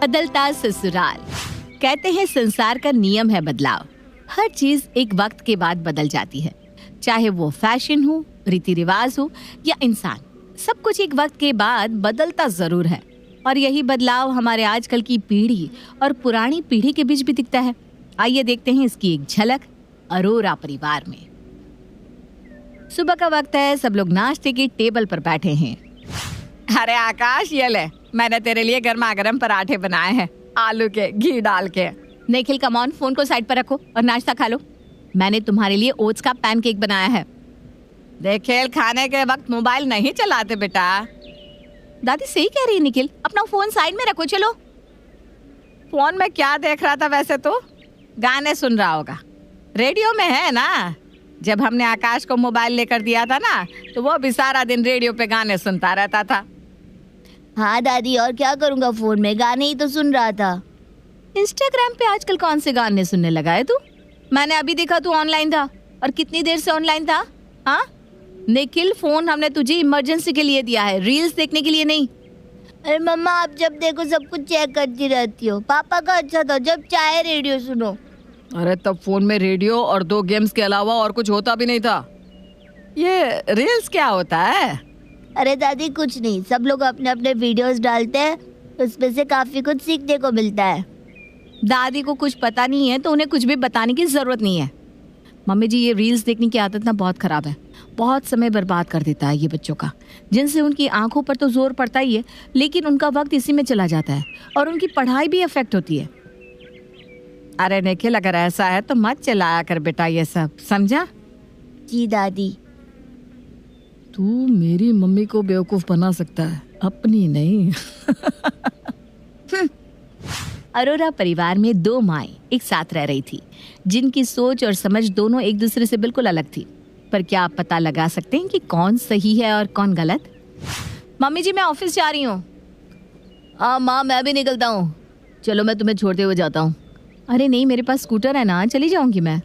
बदलता ससुराल। कहते हैं संसार का नियम है बदलाव। हर चीज एक वक्त के बाद बदल जाती है, चाहे वो फैशन हो, रीति रिवाज हो या इंसान। सब कुछ एक वक्त के बाद बदलता जरूर है और यही बदलाव हमारे आजकल की पीढ़ी और पुरानी पीढ़ी के बीच भी दिखता है। आइए देखते हैं इसकी एक झलक अरोरा परिवार में। सुबह का वक्त है, सब लोग नाश्ते की टेबल पर बैठे हैं। अरे आकाश, ये ले, मैंने तेरे लिए गर्मा गर्म पराठे बनाए हैं, आलू के, घी डाल के। निखिल, कम ऑन, फोन को साइड पर रखो और नाश्ता खा लो। मैंने तुम्हारे लिए ओट्स का पैनकेक बनाया है। निखिल, खाने के वक्त मोबाइल नहीं चलाते बेटा। दादी सही कह रही है निखिल, अपना फोन साइड में रखो। चलो। फोन में क्या देख रहा था वैसे? तो गाने सुन रहा होगा, रेडियो में है ना। जब हमने आकाश को मोबाइल लेकर दिया था ना, तो वो भी सारा दिन रेडियो पे गाने सुनता रहता था। हाँ दादी, और क्या करूँगा, फोन में गाने ही तो सुन रहा था। इंस्टाग्राम पे आजकल कौन से गाने सुनने लगा है तू? मैंने अभी देखा तू ऑनलाइन था। और कितनी देर से ऑनलाइन था? हाँ निखिल, फोन हमने तुझे इमरजेंसी के लिए दिया है, रील्स देखने के लिए नहीं। अरे मम्मा, आप जब देखो सब कुछ चेक करती रहती हो। पापा का अच्छा था, जब चाहे रेडियो सुनो। अरे तब फोन में रेडियो और 2 गेम्स के अलावा और कुछ होता भी नहीं था। ये रील्स क्या होता है? अरे दादी कुछ नहीं, सब लोग अपने अपने वीडियोस डालते हैं, उसमें से काफी कुछ सीखने को मिलता है। दादी को कुछ पता नहीं है तो उन्हें कुछ भी बताने की जरूरत नहीं है। मम्मी जी, ये रील्स देखने की आदत ना बहुत खराब है, बहुत समय बर्बाद कर देता है ये बच्चों का, जिनसे उनकी आंखों पर तो जोर पड़ता ही है, लेकिन उनका वक्त इसी में चला जाता है और उनकी पढ़ाई भी अफेक्ट होती है। अरे निखिल, अगर ऐसा है तो मत चलाया कर बेटा ये सब, समझा? जी दादी। तू मेरी मम्मी को बेवकूफ बना सकता है, अपनी नहीं। अरोरा परिवार में 2 माएं एक साथ रह रही थी, जिनकी सोच और समझ दोनों एक दूसरे से बिल्कुल अलग थी। पर क्या आप पता लगा सकते हैं कि कौन सही है और कौन गलत? मम्मी जी, मैं ऑफिस जा रही हूँ। हाँ माँ, मैं भी निकलता हूँ। चलो, मैं तुम्हें छोड़ते हुए जाता हूँ। अरे नहीं, मेरे पास स्कूटर है ना, चली जाऊंगी मैं।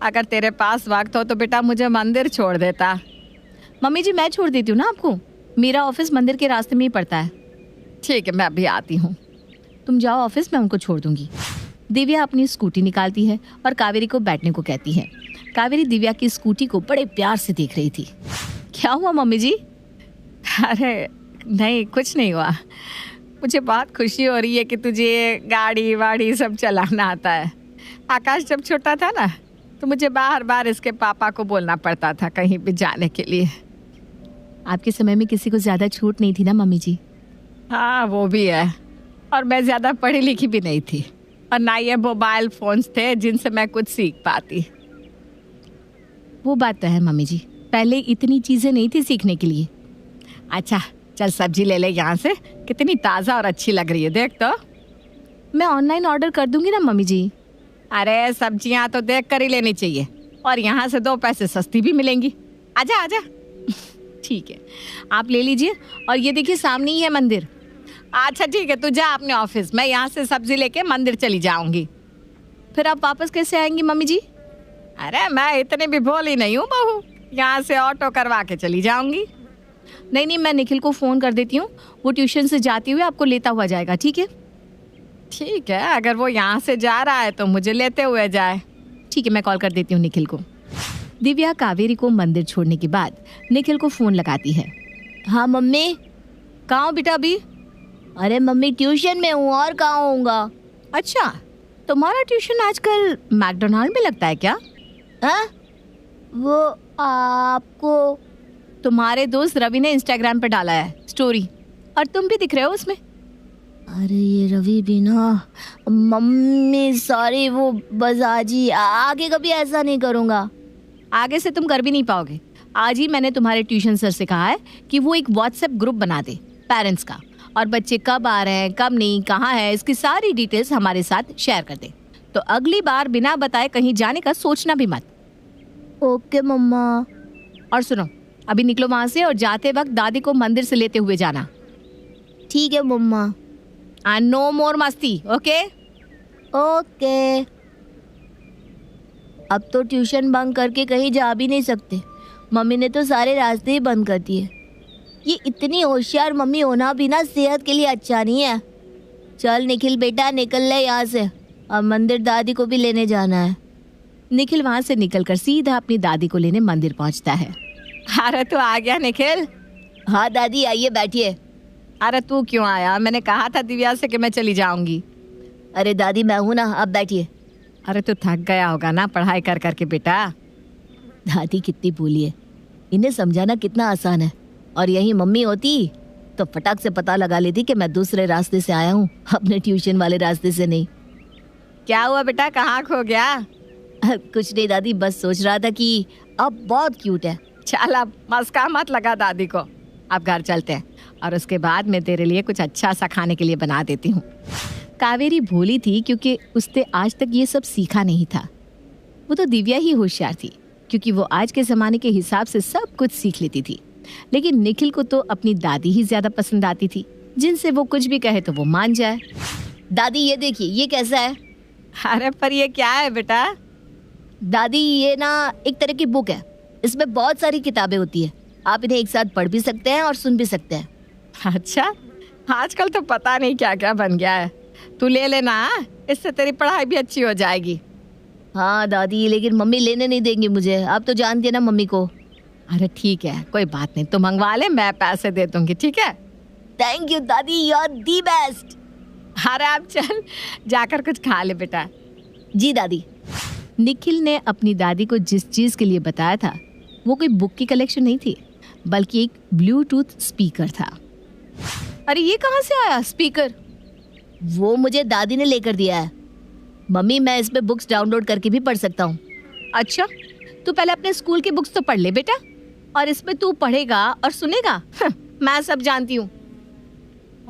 अगर तेरे पास वक्त हो तो बेटा मुझे मंदिर छोड़ देता। मम्मी जी, मैं छोड़ देती हूँ ना आपको, मेरा ऑफिस मंदिर के रास्ते में ही पड़ता है। ठीक है, मैं अभी आती हूँ। तुम जाओ ऑफिस, मैं उनको छोड़ दूंगी। दिव्या अपनी स्कूटी निकालती है और कावेरी को बैठने को कहती है। कावेरी दिव्या की स्कूटी को बड़े प्यार से देख रही थी। क्या हुआ मम्मी जी? अरे नहीं, कुछ नहीं हुआ। मुझे बहुत खुशी हो रही है कि तुझे गाड़ी वाड़ी सब चलाना आता है। आकाश जब छोटा था ना, तो मुझे बार बार इसके पापा को बोलना पड़ता था कहीं भी जाने के लिए। आपके समय में किसी को ज्यादा छूट नहीं थी ना मम्मी जी? हाँ वो भी है, और मैं ज्यादा पढ़ी लिखी भी नहीं थी, और ना ये मोबाइल फोन्स थे जिनसे मैं कुछ सीख पाती। वो बात तो है मम्मी जी, पहले इतनी चीजें नहीं थी सीखने के लिए। अच्छा चल, सब्जी ले ले यहाँ से, कितनी ताज़ा और अच्छी लग रही है, देख तो। मैं ऑनलाइन ऑर्डर कर दूंगी ना मम्मी जी। अरे सब्जियाँ तो देख कर ही लेनी चाहिए, और यहाँ से 2 पैसे सस्ती भी मिलेंगी। आजा आजा। ठीक है, आप ले लीजिए, और ये देखिए सामने ही है मंदिर। अच्छा ठीक है, तू जा अपने ऑफिस, मैं यहाँ से सब्जी लेके मंदिर चली जाऊंगी। फिर आप वापस कैसे आएंगी मम्मी जी? अरे मैं इतनी भी भोली नहीं हूँ बहू, यहाँ से ऑटो करवा के चली जाऊंगी। नहीं, मैं निखिल को फ़ोन कर देती हूँ, वो ट्यूशन से जाते हुए आपको लेता हुआ जाएगा। ठीक है? ठीक है, अगर वो यहाँ से जा रहा है तो मुझे लेते हुए जाए। ठीक है, मैं कॉल कर देती हूँ निखिल को। दिव्या कावेरी को मंदिर छोड़ने के बाद निखिल को फ़ोन लगाती है। हाँ मम्मी। कहाँ हो बेटा अभी? अरे मम्मी, ट्यूशन में हूँ, और कहाँ होऊंगा। अच्छा, तुम्हारा ट्यूशन आजकल मैकडोनाल्ड में लगता है क्या? हाँ, वो आपको तुम्हारे दोस्त रवि ने इंस्टाग्राम पर डाला है स्टोरी, और तुम भी दिख रहे हो उसमें। अरे ये रवि भी ना। मम्मी सॉरी, वो बस आज ही, आगे कभी ऐसा नहीं करूँगा। आगे से तुम कर भी नहीं पाओगे। आज ही मैंने तुम्हारे ट्यूशन सर से कहा है कि वो एक व्हाट्सएप ग्रुप बना दे पेरेंट्स का, और बच्चे कब आ रहे हैं, कब नहीं, कहाँ है, इसकी सारी डिटेल्स हमारे साथ शेयर कर दे। तो अगली बार बिना बताए कहीं जाने का सोचना भी मत। ओके मम्मा। और सुनो, अभी निकलो वहाँ से, और जाते वक्त दादी को मंदिर से लेते हुए जाना। ठीक है मम्मा। एंड नो मोर मस्ती, ओके? ओके। अब तो ट्यूशन बंक करके कहीं जा भी नहीं सकते, मम्मी ने तो सारे रास्ते ही बंद कर दिए। ये इतनी होशियार मम्मी होना भी ना सेहत के लिए अच्छा नहीं है। चल निखिल बेटा, निकल ले यहाँ से, अब मंदिर दादी को भी लेने जाना है। निखिल वहां से निकलकर सीधा अपनी दादी को लेने मंदिर पहुंचता है। अरे तू आ गया निखिल? हाँ दादी, आइए बैठिए। अरे तू क्यों आया? मैंने कहा था दिव्या से कि मैं चली जाऊंगी। अरे दादी मैं हूँ ना, आप बैठिए। अरे तू थक गया होगा ना पढ़ाई कर करके बेटा। दादी कितनी भूली है, इन्हें समझाना कितना आसान है। और यही मम्मी होती तो फटाक से पता लगा लेती कि मैं दूसरे रास्ते से आया हूँ, अपने ट्यूशन वाले रास्ते से नहीं। क्या हुआ बेटा, कहाँ खो गया? कुछ नहीं दादी, बस सोच रहा था कि अब बहुत क्यूट है। चल अब मस्का मत लगा दादी को, अब घर चलते हैं और उसके बाद मैं तेरे लिए कुछ अच्छा सा खाने के लिए बना देती हूँ। कावेरी भोली थी क्योंकि उसने आज तक ये सब सीखा नहीं था। वो तो दिव्या ही होशियार थी क्योंकि वो आज के ज़माने के हिसाब से सब कुछ सीख लेती थी। लेकिन निखिल को तो अपनी दादी ही ज़्यादा पसंद आती थी, जिनसे वो कुछ भी कहे तो वो मान जाए। दादी ये देखिए, ये कैसा है? अरे पर ये क्या है बेटा? दादी ये ना एक तरह की बुक है, इसमें बहुत सारी किताबें होती है। आप इन्हें एक साथ पढ़ भी सकते हैं और सुन भी सकते हैं। अच्छा, आजकल तो पता नहीं क्या क्या बन गया है। तू ले लेना, इससे तेरी पढ़ाई भी अच्छी हो जाएगी। हाँ दादी, लेकिन मम्मी लेने नहीं देंगी मुझे, आप तो जानती है ना मम्मी को। अरे ठीक है, कोई बात नहीं, तू मंगवा ले, मैं पैसे दे दूंगी, ठीक है? थैंक यू दादी, यू आर दी बेस्ट। अरे आप चल जाकर कुछ खा ले बेटा। जी दादी। निखिल ने अपनी दादी को जिस चीज़ के लिए बताया था वो कोई बुक की कलेक्शन नहीं थी, बल्कि एक ब्लूटूथ स्पीकर था। अरे ये कहाँ से आया स्पीकर? वो मुझे दादी ने लेकर दिया है। मम्मी मैं इसमें बुक्स डाउनलोड करके भी पढ़ सकता हूँ। अच्छा, तू पहले अपने स्कूल की बुक्स तो पढ़ ले बेटा, और इसमें तू पढ़ेगा और सुनेगा। मैं सब जानती हूँ।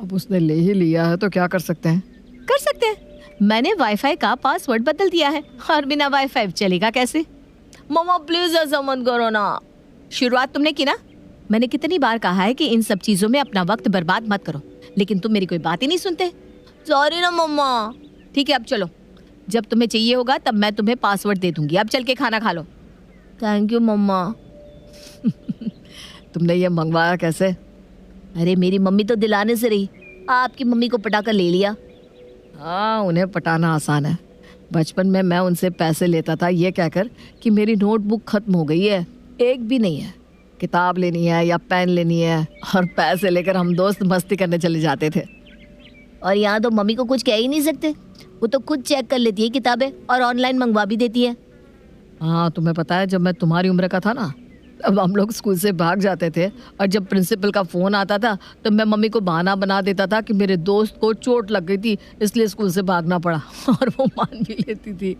अब उसने ले ही लिया है तो क्या कर सकते हैं? कर सकते हैं, मैंने वाईफाई का पासवर्ड बदल दिया है और बिना वाईफाई चलेगा कैसे? मम्मा प्लीज ऐसा मत करो ना। शुरुआत तुमने की ना। मैंने कितनी बार कहा है कि इन सब चीजों में अपना वक्त बर्बाद मत करो, लेकिन तुम मेरी कोई बात ही नहीं सुनते। सॉरी ना मम्मा। ठीक है अब चलो, जब तुम्हें चाहिए होगा तब मैं तुम्हें पासवर्ड दे दूंगी। अब चल के खाना खा लो। थैंक यू मम्मा। तुमने ये मंगवाया कैसे? अरे मेरी मम्मी तो दिलाने से रही, आपकी मम्मी को पटाकर ले लिया। हाँ, उन्हें पटाना आसान है। बचपन में मैं उनसे पैसे लेता था ये कहकर कि मेरी नोटबुक खत्म हो गई है, एक भी नहीं है, किताब लेनी है या पेन लेनी है, और पैसे लेकर हम दोस्त मस्ती करने चले जाते थे। और यहाँ तो मम्मी को कुछ कह ही नहीं सकते, वो तो खुद चेक कर लेती है किताबें और ऑनलाइन मंगवा भी देती है। हाँ, तुम्हें पता है जब मैं तुम्हारी उम्र का था ना, अब हम लोग स्कूल से भाग जाते थे और जब प्रिंसिपल का फोन आता था तो मैं मम्मी को बहाना बना देता था कि मेरे दोस्त को चोट लग गई थी इसलिए स्कूल से भागना पड़ा, और वो मान भी लेती थी।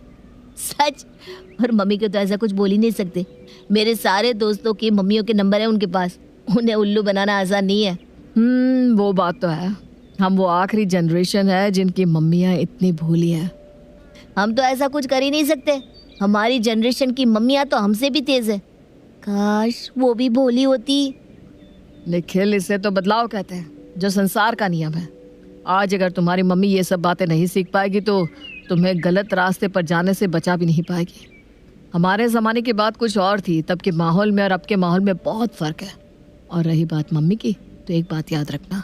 सच? और मम्मी को तो ऐसा कुछ बोल ही नहीं सकते। मेरे सारे दोस्तों की मम्मियों के नंबर है उनके पास, उन्हें उल्लू बनाना आसान नहीं है। वो बात तो है। हम वो आखिरी जनरेशन है जिनकी मम्मियाँ इतनी भोली है। हम तो ऐसा कुछ कर ही नहीं सकते, हमारी जनरेशन की मम्मियाँ तो हमसे भी तेज है। काश वो भी भोली होती। निखिल, इसे तो बदलाव कहते हैं, जो संसार का नियम है। आज अगर तुम्हारी मम्मी ये सब बातें नहीं सीख पाएगी तो तुम्हें गलत रास्ते पर जाने से बचा भी नहीं पाएगी। हमारे ज़माने की बात कुछ और थी, तब के माहौल में और अब के माहौल में बहुत फ़र्क है। और रही बात मम्मी की, तो एक बात याद रखना,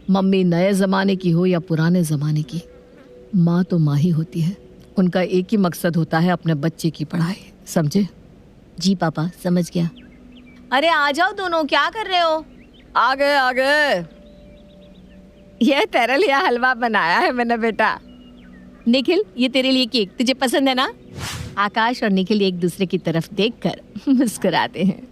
मम्मी नए ज़माने की हो या पुराने ज़माने की, माँ तो माँ ही होती है। उनका एक ही मकसद होता है अपने बच्चे की पढ़ाई, समझे? जी पापा, समझ गया। अरे आ जाओ दोनों, क्या कर रहे हो? आ गए। ये तेरे लिए हलवा बनाया है मैंने बेटा। निखिल, ये तेरे लिए केक, तुझे पसंद है ना? आकाश और निखिल एक दूसरे की तरफ देखकर मुस्कुराते हैं।